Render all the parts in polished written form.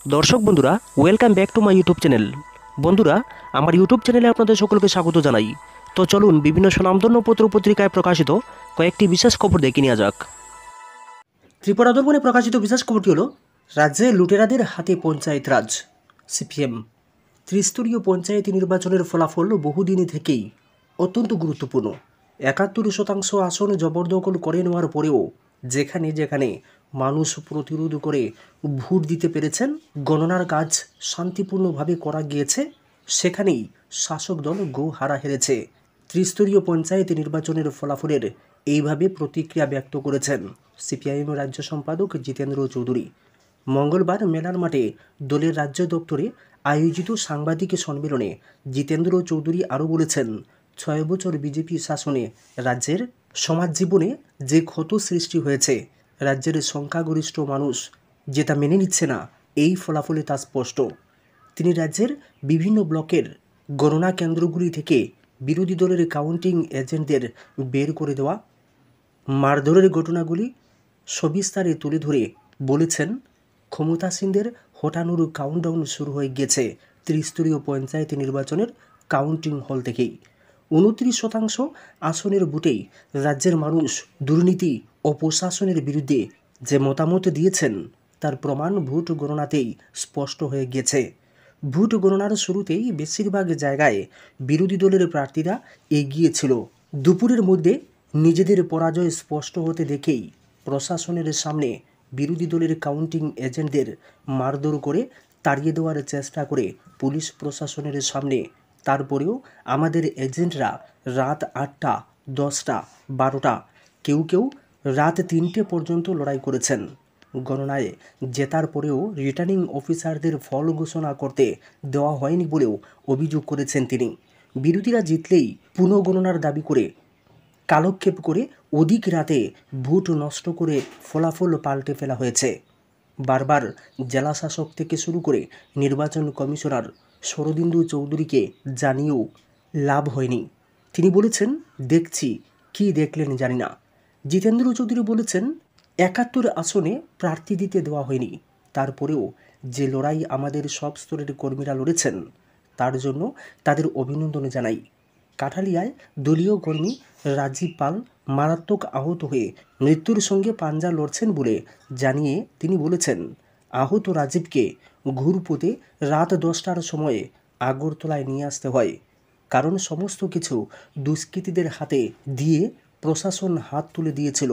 দর্শক বন্ধুরা, welcome back to my YouTube channel. বন্ধুরা, আমার ইউটিউব চ্যানেলে আপনাদের সকলকে স্বাগত জানাই। তো চলুন বিভিন্ন স্বনামধন্য পত্র পত্রিকায় প্রকাশিত কয়েকটি বিশেষ খবর দেখে নেওয়া যাক। ত্রিপুরা দর্পণে প্রকাশিত বিশেষ খবরটি হল রাজ্যে লুটেরাদের হাতে পঞ্চায়েত রাজ। সিপিএম ত্রিস্তরীয় পঞ্চায়েত নির্বাচনের ফলাফল বহুদিন থেকেই অত্যন্ত গুরুত্বপূর্ণ। ৭১% আসন জবরদখল করে নেওয়ার পরেও যেখানে যেখানে মানুষ প্রতিরোধ করে ভোট দিতে পেরেছেন, গণনার কাজ শান্তিপূর্ণভাবে করা গিয়েছে, সেখানেই শাসক দল গোহারা হেরেছে। ত্রিস্তরীয় পঞ্চায়েত নির্বাচনের ফলাফলের এইভাবে প্রতিক্রিয়া ব্যক্ত করেছেন সিপিআইএম রাজ্য সম্পাদক জিতেন্দ্র চৌধুরী। মঙ্গলবার মেলার মাঠে দলের রাজ্য দপ্তরে আয়োজিত সাংবাদিক সম্মেলনে জিতেন্দ্র চৌধুরী আরও বলেছেন, ৬ বছর বিজেপি শাসনে রাজ্যের সমাজ জীবনে যে ক্ষত সৃষ্টি হয়েছে, রাজ্যের সংখ্যাগরিষ্ঠ মানুষ যেটা মেনে নিচ্ছে না, এই ফলাফলে তা স্পষ্ট। তিনি রাজ্যের বিভিন্ন ব্লকের গণনা কেন্দ্রগুলি থেকে বিরোধী দলের কাউন্টিং এজেন্টদের বের করে দেওয়া, মারধরের ঘটনাগুলি সবিস্তারে তুলে ধরে বলেছেন, ক্ষমতাসীনদের হটানোর কাউন্টডাউন শুরু হয়ে গেছে ত্রিস্তরীয় পঞ্চায়েত নির্বাচনের কাউন্টিং হল থেকেই। ২৯% আসনের ভোটেই রাজ্যের মানুষ দুর্নীতি ও প্রশাসনের বিরুদ্ধে যে মতামত দিয়েছেন তার প্রমাণ ভোট গণনাতেই স্পষ্ট হয়ে গেছে। ভোট গণনার শুরুতেই বেশিরভাগ জায়গায় বিরোধী দলের প্রার্থীরা এগিয়ে ছিল। দুপুরের মধ্যে নিজেদের পরাজয় স্পষ্ট হতে দেখেই প্রশাসনের সামনে বিরোধী দলের কাউন্টিং এজেন্টদের মারধর করে তাড়িয়ে দেওয়ার চেষ্টা করে পুলিশ প্রশাসনের সামনে। তারপরেও আমাদের এজেন্টরা রাত ৮টা, ১০টা, ১২টা, কেউ কেউ রাত ৩টে পর্যন্ত লড়াই করেছেন। গণনায় জেতার পরেও রিটার্নিং অফিসারদের ফল ঘোষণা করতে দেওয়া হয়নি বলেও অভিযোগ করেছেন তিনি। বিরোধীরা জিতলেই পুনঃগণনার দাবি করে কালক্ষেপ করে অধিক রাতে ভোট নষ্ট করে ফলাফল পাল্টে ফেলা হয়েছে। বারবার জেলা শাসক থেকে শুরু করে নির্বাচন কমিশনার শরদিন্দু চৌধুরীকে জানিয়েও লাভ হয়নি। তিনি বলেছেন, দেখছি, কি দেখলেন জানি না। জিতেন্দ্র চৌধুরী বলেছেন, ৭১ আসনে প্রার্থী দিতে দেওয়া হয়নি, তারপরেও যে লড়াই আমাদের সব স্তরের কর্মীরা লড়েছেন তার জন্য তাদের অভিনন্দন জানাই। কাঠালিয়ায় দলীয় কর্মী রাজীব পাল মারাত্মক আহত হয়ে মৃত্যুর সঙ্গে পাঞ্জা লড়ছেন বলে জানিয়ে তিনি বলেছেন, আহত রাজীবকে ঘুরপথে রাত ১০টার সময়ে আগরতলায় নিয়ে আসতে হয়, কারণ সমস্ত কিছু দুষ্কৃতীদের হাতে দিয়ে প্রশাসন হাত তুলে দিয়েছিল।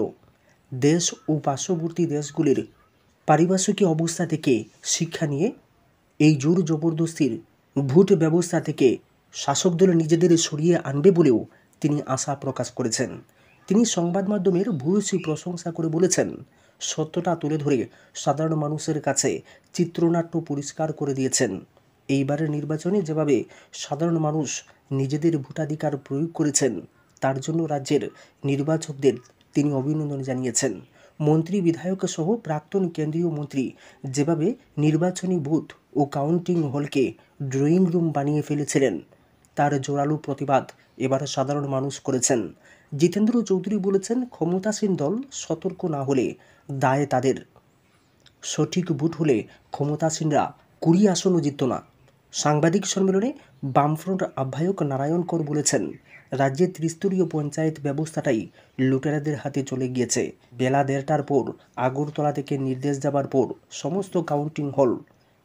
দেশ ও পার্শ্ববর্তী দেশগুলির পারিপার্শ্বিক অবস্থা থেকে শিক্ষা নিয়ে এই জোর জবরদস্তির ভোট ব্যবস্থা থেকে শাসক দল নিজেদের সরিয়ে আনবে বলেও তিনি আশা প্রকাশ করেছেন। তিনি সংবাদ মাধ্যমের ভূয়সী প্রশংসা করে বলেছেন, সত্যটা তুলে ধরে সাধারণ মানুষের কাছে চিত্রনাট্য পরিষ্কার করে দিয়েছেন। এইবারের নির্বাচনে যেভাবে সাধারণ মানুষ নিজেদের ভোটাধিকার প্রয়োগ করেছেন তার জন্য রাজ্যের নির্বাচকদের তিনি অভিনন্দন জানিয়েছেন। মন্ত্রী, বিধায়ক সহ প্রাক্তন কেন্দ্রীয় মন্ত্রী যেভাবে নির্বাচনী বুথ ও কাউন্টিং হলকে ড্রয়িং রুম বানিয়ে ফেলেছিলেন, তার জোরালো প্রতিবাদ এবার সাধারণ মানুষ করেছেন। জিতেন্দ্র চৌধুরী বলেছেন, ক্ষমতাসীন দল সতর্ক না হলে দায় তাদের। সঠিক ভোট হলে ক্ষমতাসীনরা ২০ আসনও জিতত না। সাংবাদিক সম্মেলনে বামফ্রন্ট আহ্বায়ক নারায়ণ কর বলেছেন, রাজ্যে ত্রিস্তরীয় পঞ্চায়েত ব্যবস্থাটাই লুটেরাদের হাতে চলে গিয়েছে। বেলা ১:৩০টার পর আগরতলা থেকে নির্দেশ যাবার পর সমস্ত কাউন্টিং হল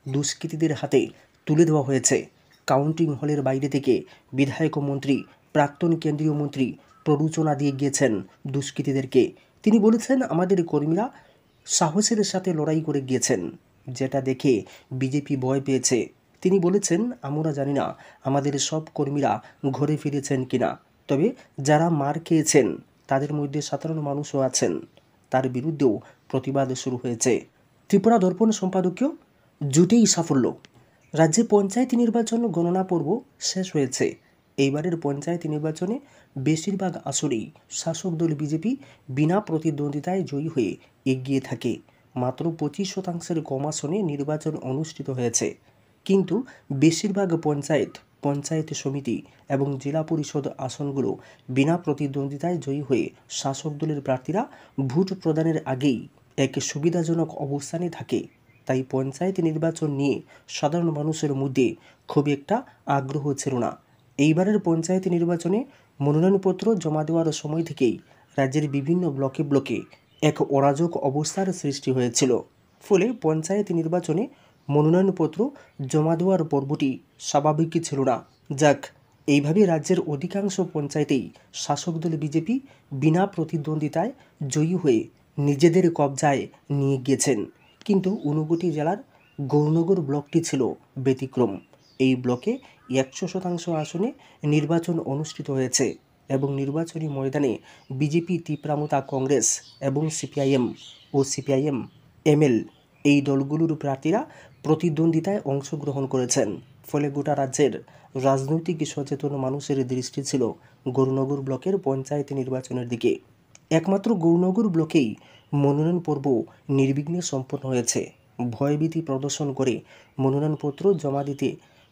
দুষ্কৃতীদের হাতে তুলে দেওয়া হয়েছে। কাউন্টিং হলের বাইরে থেকে বিধায়ক, মন্ত্রী, প্রাক্তন কেন্দ্রীয় মন্ত্রী প্ররোচনা দিয়ে গিয়েছেন দুষ্কৃতীদেরকে। তিনি বলেছেন, আমাদের কর্মীরা সাহসের সাথে লড়াই করে গিয়েছেন, যেটা দেখে বিজেপি ভয় পেয়েছে। তিনি বলেছেন, আমরা জানি না আমাদের সব কর্মীরা ঘরে ফিরেছেন কিনা, তবে যারা মার খেয়েছেন তাদের মধ্যে সাধারণ মানুষও আছেন। তার বিরুদ্ধেও প্রতিবাদ শুরু হয়েছে। ত্রিপুরা দর্পণ সম্পাদকীয় জুটেই সাফল্য। রাজ্যে পঞ্চায়েত নির্বাচন গণনা পর্ব শেষ হয়েছে। এইবারের পঞ্চায়েত নির্বাচনে বেশিরভাগ আসনেই শাসক দল বিজেপি বিনা প্রতিদ্বন্দ্বিতায় জয়ী হয়ে এগিয়ে থাকে। মাত্র ২৫%-এর কম আসনে নির্বাচন অনুষ্ঠিত হয়েছে, কিন্তু বেশিরভাগ পঞ্চায়েত সমিতি এবং জেলা পরিষদ আসনগুলো বিনা প্রতিদ্বন্দ্বিতায় জয়ী হয়ে শাসক দলের প্রার্থীরা ভোট প্রদানের আগেই এক সুবিধাজনক অবস্থানে থাকে। তাই পঞ্চায়েত নির্বাচন নিয়ে সাধারণ মানুষের মধ্যে খুব একটা আগ্রহ ছিল না। এইবারের পঞ্চায়েত নির্বাচনে মনোনয়নপত্র জমা দেওয়ার সময় থেকেই রাজ্যের বিভিন্ন ব্লকে ব্লকে এক অরাজক অবস্থার সৃষ্টি হয়েছিল। ফলে পঞ্চায়েত নির্বাচনে মনোনয়নপত্র জমা দেওয়ার পর্বটি স্বাভাবিক ছিল না। যাক, এইভাবে রাজ্যের অধিকাংশ পঞ্চায়েতেই শাসক দল বিজেপি বিনা প্রতিদ্বন্দ্বিতায় জয়ী হয়ে নিজেদের কবজায় নিয়ে গিয়েছেন। কিন্তু ঊনকোটি জেলার গৌরনগর ব্লকটি ছিল ব্যতিক্রম। এই ব্লকে 100% আসনে নির্বাচন অনুষ্ঠিত হয়েছে এবং নির্বাচনী ময়দানে বিজেপি, তীব্রামতা কংগ্রেস এবং সিপিআইএম ও সিপিআইএম এমএল এই দলগুলোর প্রার্থীরা প্রতিদ্বন্দ্বিতায় অংশগ্রহণ করেছেন। ফলে গোটা রাজ্যের রাজনৈতিক সচেতন মানুষের দৃষ্টি ছিল গৌরনগর ব্লকের পঞ্চায়েত নির্বাচনের দিকে। একমাত্র গৌরনগর ব্লকেই মনোনয়ন পর্ব নির্বিঘ্নে সম্পন্ন হয়েছে। ভয়ভীতি প্রদর্শন করে মনোনয়নপত্র জমা দিতে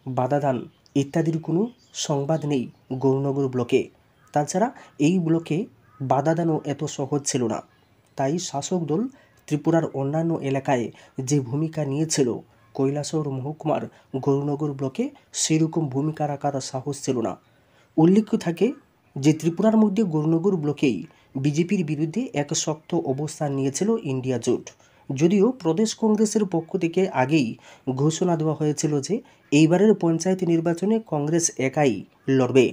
বাধাদান ইত্যাদির কোনো সংবাদ নেই গৌরনগর ব্লকে। তাছাড়া এই ব্লকে বাধাদানও এত সহজ ছিল না। তাই শাসক দল ত্রিপুরার অন্যান্য এলাকায় যে ভূমিকা নিয়েছিল, কৈলাসহর মহকুমার গৌরনগর ব্লকে সেরকম ভূমিকা রাখার সাহস ছিল না। উল্লেখ্য থাকে যে ত্রিপুরার মধ্যে গৌরনগর ব্লকেই বিজেপির বিরুদ্ধে এক শক্ত অবস্থান নিয়েছিল ইন্ডিয়া জোট। যদিও প্রদেশ কংগ্রেসের পক্ষ থেকে আগেই ঘোষণা দেওয়া হয়েছিল যে এইবারের পঞ্চায়েত নির্বাচনে কংগ্রেস একাই লড়বে।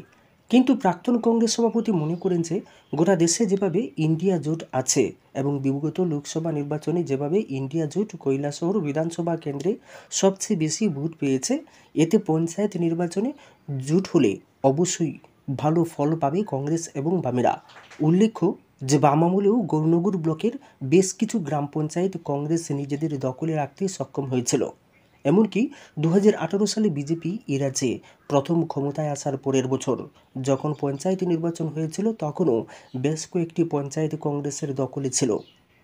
কিন্তু প্রাক্তন কংগ্রেস সভাপতি মনে করেন যে গোটা দেশে যেভাবে ইন্ডিয়া জোট আছে এবং বিগত লোকসভা নির্বাচনে যেভাবে ইন্ডিয়া জোট কৈলাসহর বিধানসভা কেন্দ্রে সবচেয়ে বেশি ভোট পেয়েছে, এতে পঞ্চায়েত নির্বাচনে জোট হলে অবশ্যই ভালো ফল পাবে কংগ্রেস এবং বামেরা। উল্লেখ্য যে বাম আমলেও গৌরনগর ব্লকের বেশ কিছু গ্রাম পঞ্চায়েত কংগ্রেস নিজেদের দখলে রাখতে সক্ষম হয়েছিল। এমনকি 2018 সালে বিজেপি এ রাজ্যে প্রথম ক্ষমতায় আসার পরের বছর যখন পঞ্চায়েত নির্বাচন হয়েছিল, তখনও বেশ কয়েকটি পঞ্চায়েত কংগ্রেসের দখলে ছিল।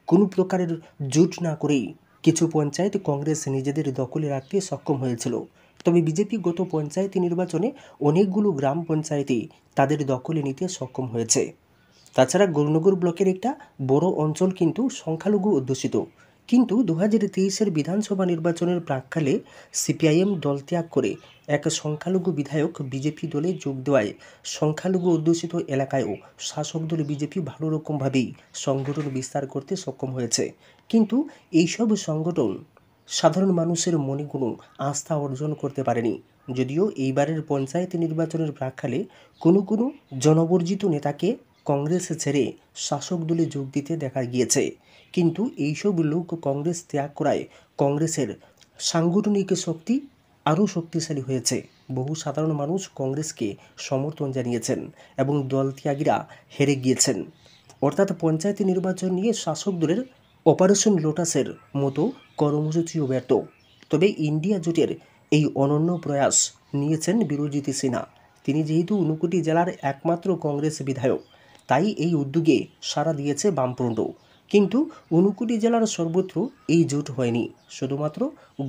কোনো প্রকারের জোট না করেই কিছু পঞ্চায়েত কংগ্রেস নিজেদের দখলে রাখতে সক্ষম হয়েছিল। তবে বিজেপি গত পঞ্চায়েত নির্বাচনে অনেকগুলো গ্রাম পঞ্চায়েতে তাদের দখলে নিতে সক্ষম হয়েছে। তাছাড়া গৌরনগর ব্লকের একটা বড় অঞ্চল কিন্তু সংখ্যালঘু অধ্যুষিত। কিন্তু 2023-এর বিধানসভা নির্বাচনের প্রাক্কালে সিপিআইএম দল ত্যাগ করে এক সংখ্যালঘু বিধায়ক বিজেপি দলে যোগ দেওয়ায় সংখ্যালঘু অধ্যুষিত এলাকায়ও শাসক দল বিজেপি ভালো রকমভাবেই সংগঠন বিস্তার করতে সক্ষম হয়েছে। কিন্তু এইসব সংগঠন সাধারণ মানুষের মনে কোনো আস্থা অর্জন করতে পারেনি। যদিও এইবারের পঞ্চায়েত নির্বাচনের প্রাক্কালে কোনো কোনো জনবর্জিত নেতাকে কংগ্রেস ছেড়ে শাসক দলে যোগ দিতে দেখা গিয়েছে। কিন্তু এইসব লোক কংগ্রেস ত্যাগ করায় কংগ্রেসের সাংগঠনিক শক্তি আরও শক্তিশালী হয়েছে। বহু সাধারণ মানুষ কংগ্রেসকে সমর্থন জানিয়েছেন এবং দল ত্যাগীরা হেরে গিয়েছেন। অর্থাৎ পঞ্চায়েত নির্বাচন নিয়ে শাসক দলের অপারেশন লোটাসের মতো কর্মসূচিও ব্যর্থ। তবে ইন্ডিয়া জোটের এই অনন্য প্রয়াস নিয়েছেন বিরোজিত সিনহা। তিনি যেহেতু ঊনকোটি জেলার একমাত্র কংগ্রেস বিধায়ক, তাই এই উদ্যোগে সাড়া দিয়েছে বামফ্রন্ট। কিন্তু ঊনকোটি জেলার সর্বত্র এই জোট হয়নি। শুধুমাত্র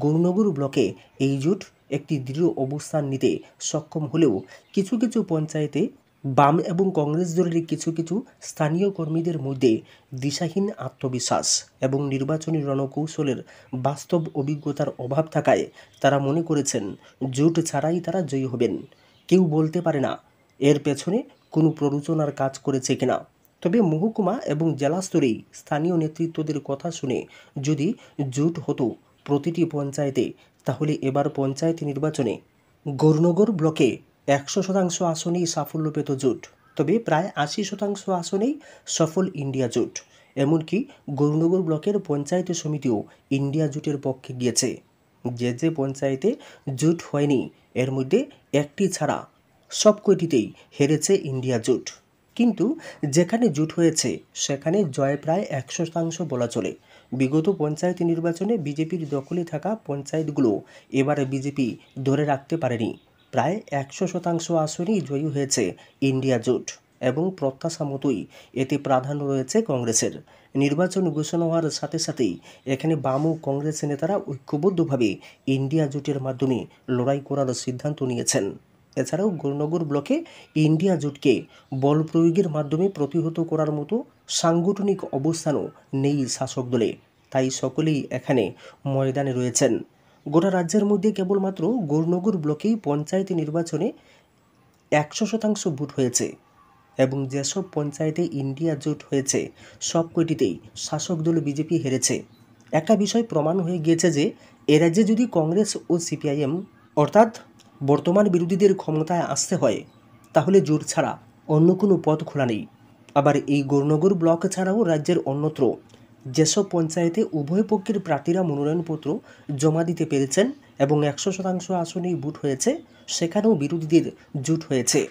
গৌরনগর ব্লকে এই জোট একটি দৃঢ় অবস্থান নিতে সক্ষম হলেও কিছু কিছু পঞ্চায়েতে বাম এবং কংগ্রেস দলের কিছু কিছু স্থানীয় কর্মীদের মধ্যে দিশাহীন আত্মবিশ্বাস এবং নির্বাচনী রণকৌশলের বাস্তব অভিজ্ঞতার অভাব থাকায় তারা মনে করেছেন জোট ছাড়াই তারা জয়ী হবেন। কেউ বলতে পারে না এর পেছনে কোনো প্ররোচনার কাজ করেছে কিনা। তবে মহকুমা এবং জেলা স্তরেই স্থানীয় নেতৃত্বদের কথা শুনে যদি জোট হতো প্রতিটি পঞ্চায়েতে, তাহলে এবার পঞ্চায়েত নির্বাচনে গৌরনগর ব্লকে 100% আসনেই সাফল্য পেত জোট। তবে প্রায় 80% আসনেই সফল ইন্ডিয়া জোট। এমনকি গৌরনগর ব্লকের পঞ্চায়েত সমিতিও ইন্ডিয়া জোটের পক্ষে গিয়েছে। যে যে পঞ্চায়েতে জোট হয়নি এর মধ্যে একটি ছাড়া সব কয়টিতেই হেরেছে ইন্ডিয়া জোট। কিন্তু যেখানে জোট হয়েছে সেখানে জয় প্রায় 100% বলা চলে। বিগত পঞ্চায়েত নির্বাচনে বিজেপির দখলে থাকা পঞ্চায়েতগুলো এবারে বিজেপি ধরে রাখতে পারেনি। প্রায় 100% আসনেই জয়ী হয়েছে ইন্ডিয়া জোট এবং প্রত্যাশা মতোই এতে প্রাধান্য রয়েছে কংগ্রেসের। নির্বাচন ঘোষণা হওয়ার সাথে সাথেই এখানে বাম ও কংগ্রেস নেতারা ঐক্যবদ্ধভাবে ইন্ডিয়া জোটের মাধ্যমে লড়াই করার সিদ্ধান্ত নিয়েছেন। এছাড়াও গৌরনগর ব্লকে ইন্ডিয়া জোটকে বল প্রয়োগের মাধ্যমে প্রতিহত করার মতো সাংগঠনিক অবস্থানও নেই শাসক দলে। তাই সকলেই এখানে ময়দানে রয়েছেন। গোটা রাজ্যের মধ্যে কেবলমাত্র গৌরনগর ব্লকেই পঞ্চায়েত নির্বাচনে 100% ভোট হয়েছে এবং যেসব পঞ্চায়েতে ইন্ডিয়া জোট হয়েছে সব কয়টিতেই শাসক দল বিজেপি হেরেছে। একটা বিষয় প্রমাণ হয়ে গিয়েছে যে এ রাজ্যে যদি কংগ্রেস ও সিপিআইএম অর্থাৎ বর্তমান বিরোধীদের ক্ষমতায় আসতে হয় তাহলে জোট ছাড়া অন্য কোনো পথ খোলা নেই। আবার এই গৌরনগর ব্লক ছাড়াও রাজ্যের অন্যত্র যেসব পঞ্চায়েতে উভয় পক্ষের প্রার্থীরা মনোনয়নপত্র জমা দিতে পেরেছেন এবং 100% আসনেই ভোট হয়েছে সেখানেও বিরোধীদের জোট হয়েছে।